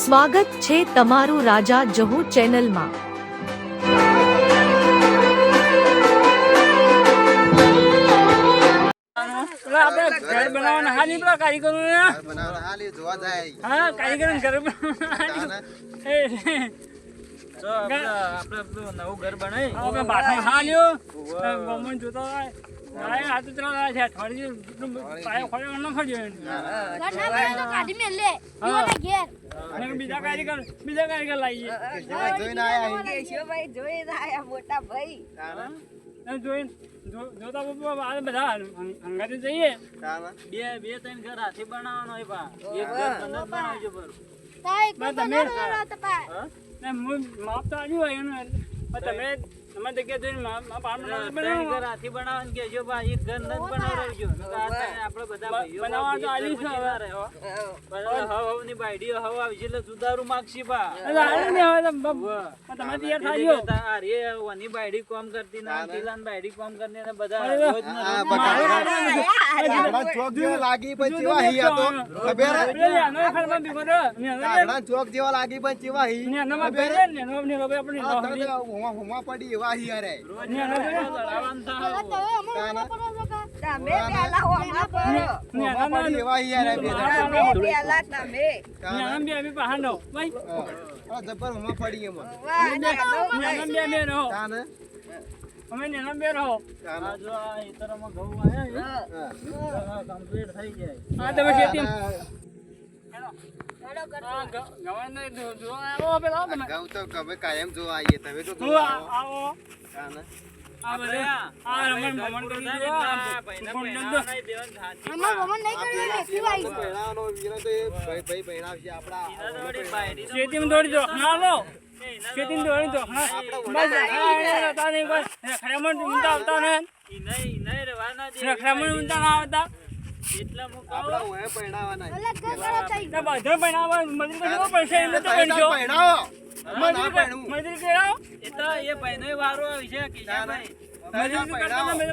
સ્વાગત છે તમારું રાજા જહુ ચેનલમાં। घर बनावना हाली बड़ा कारीगर ना बनावना हाली जोवा जाय हां कारीगर घर बनावना तो આપણે નવું ઘર બનાવી આપણે બાથરૂમ હાલ્યો ગોમન જોતો આય હાથ ચલા છે થોડી પાય ખોળે ન ખડ્યો ઘર ના બને તો કાઢી મે લે ઈવાના ઘેર અને બીજા કારીગર લાવીએ જોઈને આયા કેશવભાઈ જોઈને આયા મોટા ભાઈ જોઈને જોતા બાપા આ બધા અંગાતે જઈએ બે ત્રણ ઘર હાથી બનાવવાનો હોય પા એક ઘર બંધ બનાવજો બરો તાય તમે માપ તો આવ્યું હોય એનું તમે જગ્યા જોઈને ઘર હાથી બનાવવાનું કે જો બા એક ઘર ન બનાવજો આપણે બધા બનાવવા તો આવી છે હવે ની બાઈડીઓ હવે આવી એટલે સુધારું માગશી બા ને હવે તમે તૈયાર થાજો અરે ઓની બાઈડી કામ કરતી ના દિલાન બાઈડી કામ કરને ને બધા ચોક જેવા લાગી પછી કેવા હી આ તો ખબર ને ખરમાં બીગોડો ને ચોક જેવા લાગી પછી કેવા હી ને નમા બેરે ને નો ને હવે આપણી હોમા પડી એવા હી અરે ને લડાવાન થા તમે પેલા હોમા પર ને નમા એવા હી અરે પેલા તમે ને બે બી પહાડો ભાઈ જબર હોમા પડી એમ ને નો તાને અમે નેના બે રહો આ જો આ ઈતરમાં ઘઉં આયા કમ્પ્લીટ થઈ જાય આ તમે ખેતી હેલો ગવાને જો આવો પેલા તમે ઘઉં તો કবে કાયમ જો આઈએ તમે તો આવો કાને આ બરે આ રમણ મમણ કરી દો અમાર મમણ નહીં કરી લેતી ભાઈ પહેણાનો વીરો તો ભાઈ પહેણાવશે આપડા ખેતીમાં દોડી દો ના લો ખેતીન દોડી દો હા બસ આ નહીં બસ ખરેમણ ઊંડા આવતા ને નહીં રવાના દે ખરેમણ ઊંડા ના આવતા એટલા મુ આપડા ઓય પહેણાવાના અલગ કરો થઈ ના બધો પહેણાવા મજૂરી કરવો પડશે એટલે તો પહેણજો પહેણાવો મજૂરી કરાવો એ તો એ પહેણોય વારો આવી છે કિશાભાઈ મજૂરી કરતા મે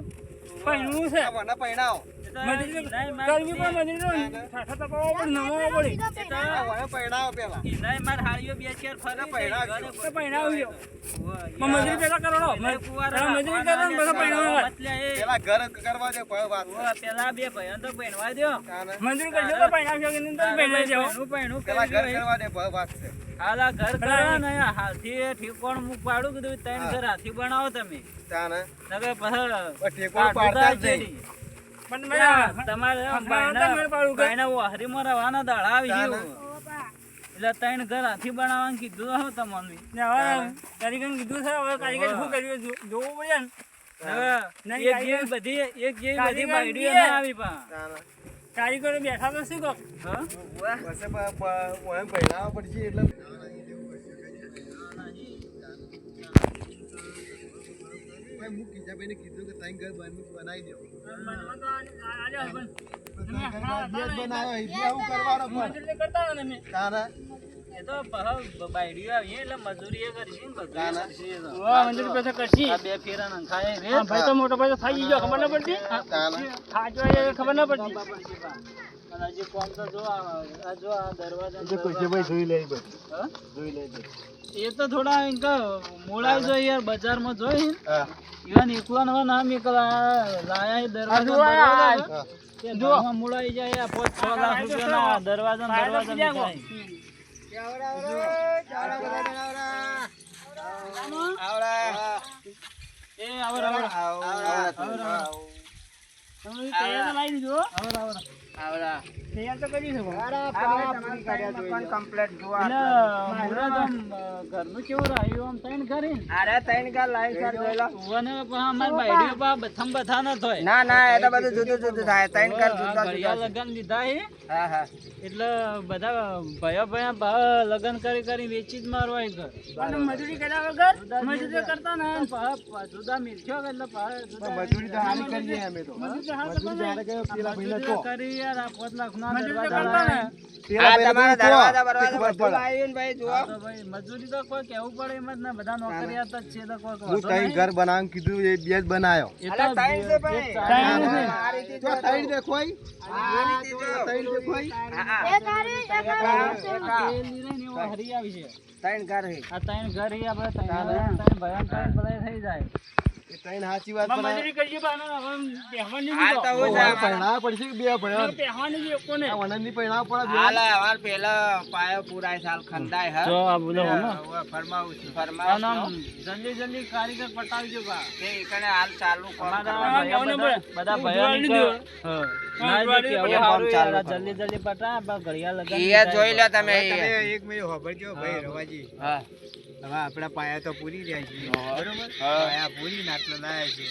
પહેણવું છે મને પહેણાવો મજૂરી કરવી પણ મજૂરી ઠાઠા તપાવો પણ નવો પડી તો ઓય પહેણાવો પેલા નહીં માર હાળીઓ બે ચાર ફરે પહેણાવ્યો તો પહેણાવ્યો મજૂરી પેલા કરો મજૂરી કરો બધો પહેણાવો પેલા ઘર કરવા દે કોઈ વાત પેલા બે ભાઈઓ તો પહેણવા દો મજૂરી કરજો તો પહેણાવજો કે નહીં તો પહેણાઈ જાવ પહેણું પેલા ઘર કરવા દે વાત છે હાલા ઘર કરવા ને હાથી ઠીકોણ મુક પાડું કીધું ત્રણ ઘર હાથી બનાવો તમે તાને નકે પછી ઠીકોણ પાડતા જ નહીં પણ મે તમારે બાયના હરીમો રવાના દાડા આવી ગયો એટલે ત્રણ ઘર હાથી બનાવવાનું કીધું હો તમને ને હવે કારીગર કીધું છે હવે કારીગર શું કર્યું જોવું પડે ને એક જેવી બધી બાયડીઓ ના આવી પા કારીગરો બેઠા તો શું કહો હા બસ ઓય પહેલા પડશે એટલે મુકી જાબેને કીધું કે તાઈ ઘર બનાવી દો બનાવ્યો ઈ આવું કરવાનો મજૂરી કરતા ને મે તારા એ તો બાયડીઓ આવી એટલે મજૂરી એ કરશી ને બધું કરશી તો મજૂરી પૈસા કરશી આ બે ફેરા નખાય રે ભાઈ તો મોટો ભાઈ થઈ ગયો ખબર ન પડતી ખાજો એ ખબર ન પડતી અને જે કોમ તો જો આ દરવાજા જે કોઈ ભાઈ જોઈ લે બધું હા જોઈ લે એ તો થોડા ઇનકા મોળાઈ જો યાર બજારમાં જોઈ હા ઈવન એકલાનો નામ એકલા લાયા દરવાજા જો મોળાઈ જાય 5-6 લાખ રૂપિયાના દરવાજા જાય તૈયાર તો કરી શકો કમ્પ્લીટ ઘરનું કેવું રહ્યું આમ ત્રણ ઘર અરે ત્રણ ઘર લાઈન સર જોઈલો ઓને અમાર બાયડીઓ પા બથમ બથા ન થાય ના ના એ તો બધું જુદું થાય ત્રણ ઘર જુદા લગન લીધા હે હા હા એટલે બધા ભયા લગન કરી વેચી જ મારવા ઘર અને મજૂરી કર્યા વગર મજૂરી કરતા ને જુદા મિલખ્યો એટલે મજૂરી તો હાલી કરીએ અમે તો મજૂરી હારે કે પેલા ભાઈને તો કરી યાર આ 5 લાખ મજૂરી તો કરતા ને. પેલા તમારા દરવાજા ખબર પડે. આવીને ભાઈ જુઓ. હા તો ભાઈ મજૂરી તો કોઈ કેવું પડે એમ જ ને, બધા નોકરિયાત જ છે તો કોઈ હું વાંધો તઈ નહીં. ઘર બનાવવાનું કીધું એ બે જ બનાયો એ તો અલા, ત્રણ છે ભાઈ. ત્રણ છે. આ રીતે તો જો. તઈ દેખોય આ રીતે જો. તઈ દેખોય હા, હા. આ તેલ લીધે ને એવો હરી આવી છે. ત્રણ ઘર છે. આ ત્રણ ઘર ઈ આપણે ત્રણ ભયાન ત્રણ બધા થઈ જાય. એ તઈ સાચી વાત માં પણ મજૂરી કરજે પણ હવે પહેવાની હાલ તો નહીં હું તો. છે. પહેણાવા પડશે કે બે ભણ્યા પહેવાની નહીં કોને. આ વનનની પહેણાવા પડે હાલ અમાર પેલા પાયો પુરાય સાલ ખંડાય હે. જો આ બોલો હો. હવે ફરમાવું છું. ફરમાવું છું. જલ્દી જલ્દી કારીગર પટાવજો બા. કે ઈકણે હાલ ચાલુ કામ અમારા કરવાનું. બધા ભયાની ના જે કેવું કામ હારું ચાલુ યાર, કરો. જલ્દી જલ્દી પટા બા ઘડિયા લગાડી ઈએ જોઈ લો તમે તમે ઈએ. એક મિનિટ હોભળજો ભાઈ રવાજી હા. હવે આપણા પાયા તો પૂરી રહ્યા છે બરોબર હા. પાયા પૂરી નાટલો લાયા છે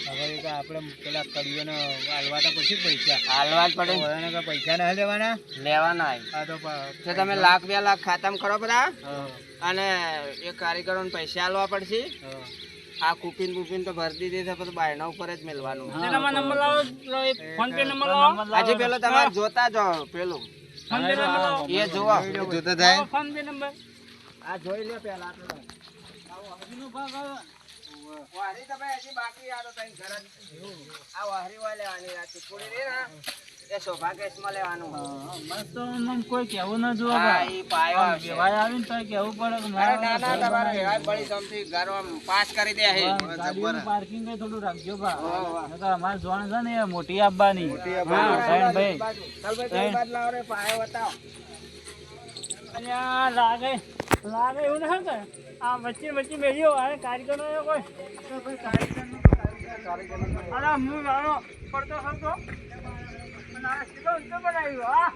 હવે એક આપણે પેલા કડીઓને હાલવા તો પછી પૈસા હાલવા જ પડે. હવે એને કાંઈ પૈસા ના લેવાના લેવાના આય. આ તો તો તમે લાખ 2 લાખ ખાતામાં કરો બધા હા, અને એ કારીગરોને પૈસા આલવા પડશે. હા. આ કુપીન બુપીન તો ભરતી દે તો પછી બાયના ઉપર જ મેલવાનું. નંબર લાવો, ફોન પે નંબર લાવો. આજે પેલો તમારે જોતા જાઓ પેલું ફોન પે નંબર લાવો. એ જોવો. જોતા થાય લાવો ફોન પે નંબર. આ જોઈ લે પેલા તો. હજીનો ભાગ આવે. વાહરી તો ભાઈ હજી બાકી આ તો તઈ ઘર જ. આ વાહરી વાય લેવાની આ ચીકુડી રે ને એ સોફા કેસમાં લેવાનું. હા, મસ્ત આમ કોઈ કેવું ના જોવે હા, બા. ઈ પાયો આમ આવશે. કહેવાય આવીને તોય કેવું પડે કે અરે ના ના ઘર તમારે બનાવી. હેવાય બળી સમથી ઘર આમ પાસ કરી દે હે. હા, ગાડીઓનું પાર્કિંગ એ થોડું રાખજો બા. વાહ, વાહ. નકર અમારે જોણ છે ને એ મોટી આપવાની. હા, ત્રણ ભાઈ. ચાલ ભાઈ બાદ લાવો રે પાયો બતાવો. અહીંયા લાગે એવું નથી કે આ વચ્ચે વચ્ચે બેસ્યો અરે કારીગર નો કોઈ તો ભાઈ કારીગર અરે હું લાવો પડતો હતો અને આ સીધો ઊંચો બનાવ્યો હા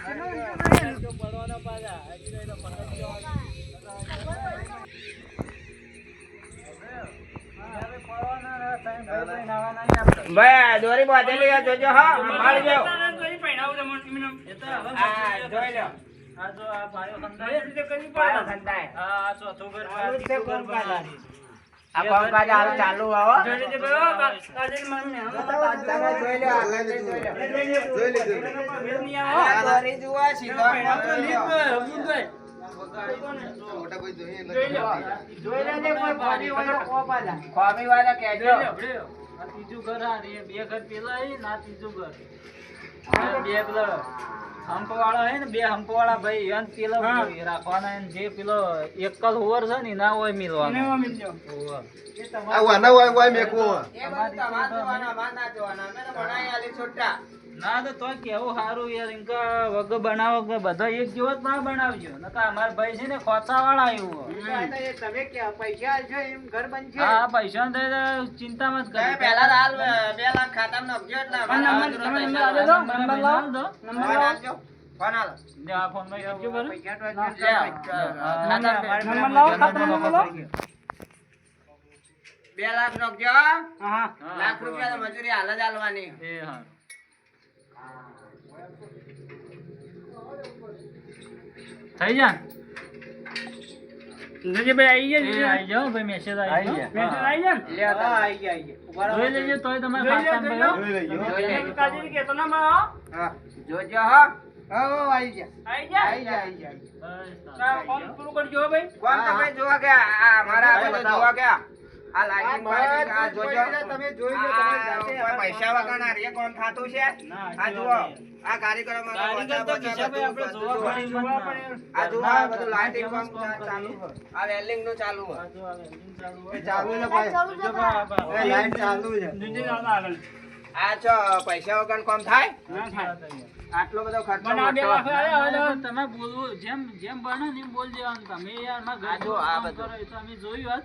સીધો ઊંચો બનાવ્યો પડવાનો પાછા હજી તો પકડજો ભાઈ દોરી બાંધેલી છે જોજો હા મારી જાવ. આ આ જોઈ લો. જો આ ભાઈઓ ખંડાય પાયો ખંડાય. આ ચોથું ઘર આ ત્રીજું ઘર બનાવી. આ કામકાજ હાલ ચાલુ આવો. જોઈ લેજે ભાઈ કાજલ મને તમે જોઈ લો આગળ જોઈ લો. જોઈ લીધું આ દોરી જુઓ સીધો જોઈ લો. મોટા ભાઈ જોઈએ એટલે જોઈ લો. જોઈ લેજે કોઈ ભારી હોય તો કો પાછા. ખોમી વાળા કહેજો. આ ત્રીજું ઘર આ રે બે ઘર પેલા હે ના ત્રીજું ઘર આ બે પેલા હંપ વાળા હે ને બે હંપ વાળા ભાઈ એન પેલા રાખવાના એન જે પેલો એકલ હોવર છે ને ના હોય મિલવાનો હોવર. આ વાના વાય વાય મેકવો એ બધું તમારે જોવાના, અમારે ના જોવાના. અમે તો બનાવી આલી છૂટા. ના તો તોય કેવું સારું યાર ઇનકા વગ બનાવો કે બધા એક જેવો જ ના બનાવજો નકા અમાર ભાઈ છે ને ખોચા વાળા આવ્યું તમે કે પૈસા આલશો એમ ઘર બનશે. હા પૈસા ને ચિંતા મત તમે કરો પહેલા તો હાલ 2 લાખ ખાતામાં નાખજો એટલે અમારે નંબર લાવજો ફોન આપજો. ફોન આલો. આ ફોન માં કરજો બરો પૈસા તો આલજો. ખાતામાં નંબર લાવો ખાતામાં નંબર લાવો 2 લાખ નાખજો. હા લાખ રૂપિયા તો મજૂરી હાલ જ આલવાની. એ હા થઈ જા જજે ભાઈ આવી જાઓ ભાઈ મેસેજ આવી ગયો મેસેજ આવી જા લે તો આઈ ગયા. જોઈ લેજો તોય તમે ખાતા ભાઈ જોઈ લેજો કાજી કે તો ના માં હા જોજો હો. હો આઈ ગયા. આવી જા આઈ ગયા, આઈ ગયા. બસ ફોન પૂરું કરજો ભાઈ કોણ તમે જોવા ગયા? આ મારા આ બધા જોવા ગયા. આ લાઈટિંગ બાઈટિંગ આ જોજો. તમે જોઈ લો, આ કોઈ પૈસા વગરના રે કોણ ખાતું છે? આ જુઓ. આ કારીગરો મારા કારીગર તો બધા કિસ્સા ભાઈ આપણે જોવા પડે બધું. આ જુઓ આ બધું લાઈટિંગ કામ ચાલુ છે. આ વેલ્ડિંગ નું ચાલુ છે. ચાલુ ને ભાઈ એ લાઈન ચાલુ છે આ છો પૈસા વગર કામ થાય? આટલો બધો ખર્ચો મોટો. તમે બોલવું જેમ જેમ બને ને એમ બોલ દેવાનું તમે યાર માં આ જો આ બધું. કરો એ તો અમે જોયું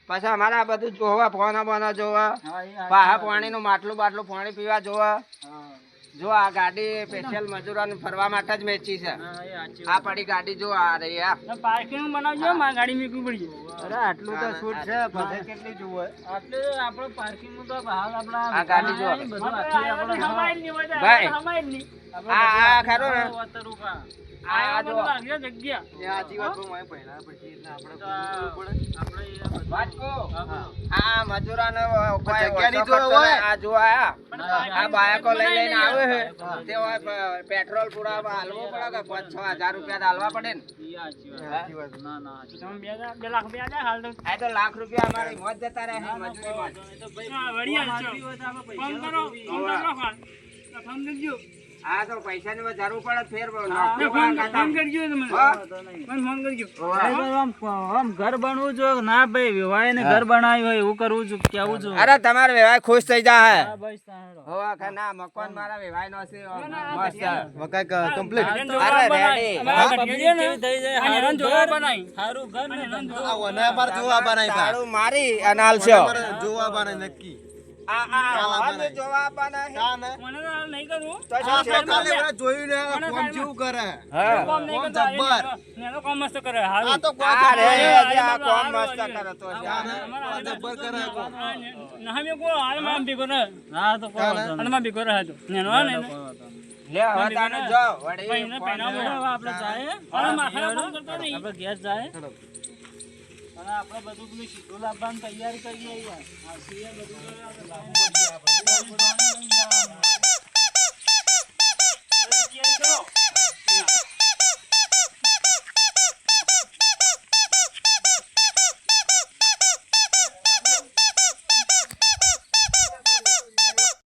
પછી અમારે આ બધું જોવા ફોન બોના જોવા હા પાહા પાણીનું માટલું બાટલું પાણી પીવા જોવા. જો આ ગાડી સ્પેશિયલ મજૂરોને ફરવા માટે જ વેચી છે. આ પડી ગાડી જો આ રહી આ પાર્કિંગ બનાવજો માં ગાડી મૂકવી પડી અરે આટલું તો છૂટ છે બધે કેટલી જોવે. એટલે આપણે પાર્કિંગ નું તો હાલ આપણા આ ગાડી જો. બધું આખી આપણે ભાઈ. આ ખરો ને આ જો જગ્યા વાંચકો આ મજૂરાને કોઈ આ જો આ બાયકો લઈ લઈને આવે છે તે પેટ્રોલ પુરાવા હાલવો પડે કે 5-6 હજાર રૂપિયા હાલવા પડે ને તમે 2 લાખ રૂપિયા આલ્યા હાલ તો આ તો લાખ રૂપિયા અમારી મોજ જતા રહે મજૂરીમાં ફોન કરો ફોન કરજો આ તો પૈસાની જરૂર પડે ફેર ફોન કરજો તમે ફોન કરજો આમ ઘર બનવું જો ના ભાઈ વિવાહ ને ઘર બનાવ્યું હોય એવું કરવું છું કેવું છું અરે તમારે વેવાય ખુશ થઈ જાય બસ તારો હોવા કે ના મકાન મારા વેવાય નો છે મસ્ત વકાઈ કમ્પ્લીટ અરે રેડી થઈ જાય હારું જોવા બનાવી સારું ઘર ને આ વના પર જોવા બનાઈ પા તાળું મારી અને હાલશો જોવા બનાઈ નક્કી આ જોવા બનાવી કા ને મને તો હાલ નહીં કરવું તો શું છે? કાલે ઓલા જોયું ને ફોન જેવું કરે હા કોમ નહીં કરતો જબ્બર. નેનો કોમ મસ્ત કરે આ હારું તો આ રે આ આ કોમ હારું મસ્ત કરે તો છે જબ્બર કરે કોમ. ના મે કો હાલ માં ભીગો રહે હા તો કોઈ વાંધો અને માં ભીગો રહે તો નેનો ને લે હવે તાને જો વળી ભાઈને પહેરાવો. નહીં. આપણે જાય હાલ માખા ફોન કરતો નહીં આપણે ગેસ જાય અને આપણે બધું પેલું સીધું લાવવાની તૈયારી કરીએ યાર આ સીએ બધું કરે આપણે લાવવાનું. તૈયારી કરો